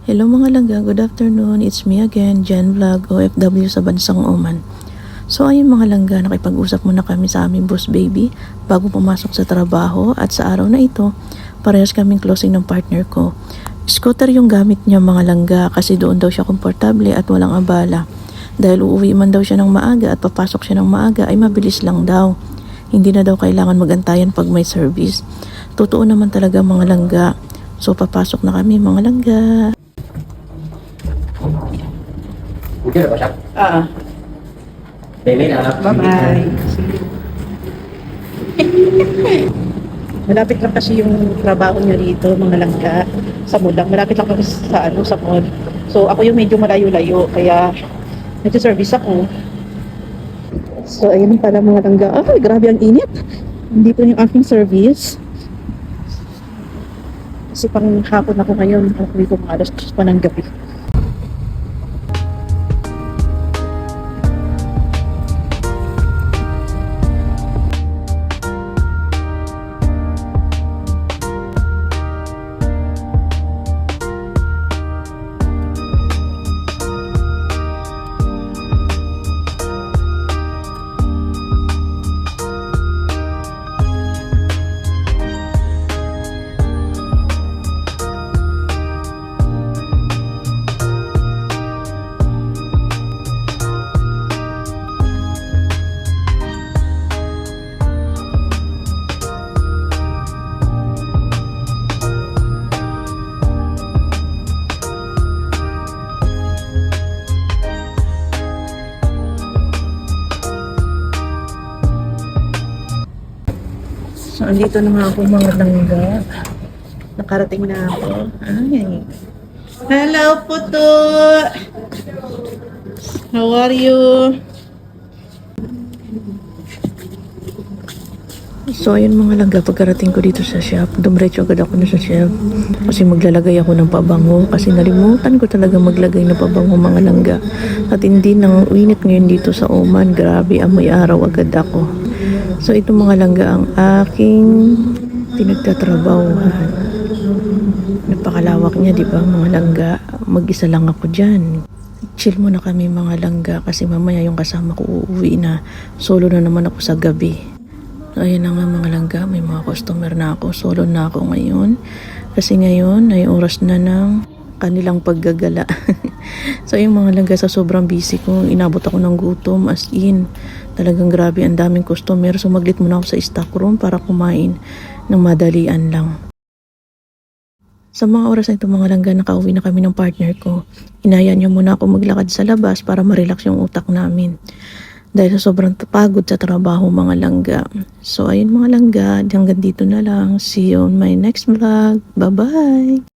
Hello mga langga, good afternoon. It's me again, Jen Vlog, OFW sa bansang Oman. So ayun mga langga, nakipag-usap muna kami sa aming boss baby bago pumasok sa trabaho at sa araw na ito, parehas kaming closing ng partner ko. Scooter yung gamit niya mga langga kasi doon daw siya komportable at walang abala. Dahil uuwi man daw siya ng maaga at papasok siya ng maaga ay mabilis lang daw. Hindi na daw kailangan magantayan pag may service. Totoo naman talaga mga langga. So papasok na kami mga langga. Udah ba siya? Bye na. Bye-bye. Malapit lang kasi yung trabaho niya dito, mga langga, sa Mulang. Malapit lang kasi sa mall. So, ako yung medyo malayo-layo, kaya nag-service ako. So, ayun pala mga langga. Ay, grabe ang init. Hindi po yung aking service. Kasi pang hapon ako ngayon. Ako ko mga alas 2 pa ng gabi. So, andito na nga ako mga langga. Nakarating na ako. Ay. Hello, Puto! How are you? So ayun mga langga, pagkarating ko dito sa shop, dumiretso agad ako na sa shop kasi maglalagay ako ng pabango kasi nalimutan ko talaga maglagay ng pabango mga langga. At hindi nang uinit ngayon dito sa Oman, grabe amoy araw agad ako. So ito mga langga ang aking pinagtatrabahuhan. Napakalawak niya, di ba mga langga? Mag-isa lang ako dyan. Chill muna kami mga langga kasi mamaya yung kasama ko uuwi na. Solo na naman ako sa gabi. So, ayun na nga mga langga, may mga customer na ako. Solo na ako ngayon. Kasi ngayon ay oras na ng kanilang paggagala. So yung mga langga, sa sobrang busy ko, inabot ako ng gutom as in. Talagang grabe, ang daming customer. So maglit muna ako sa stock room para kumain ng madalian lang. Sa mga oras na ito mga langga, nakauwi na kami ng partner ko. Inaya niya muna ako maglakad sa labas para ma-relax yung utak namin. Dahil sa sobrang pagod sa trabaho mga langga. So ayun mga langga, hanggang dito na lang. See you on my next vlog. Bye-bye!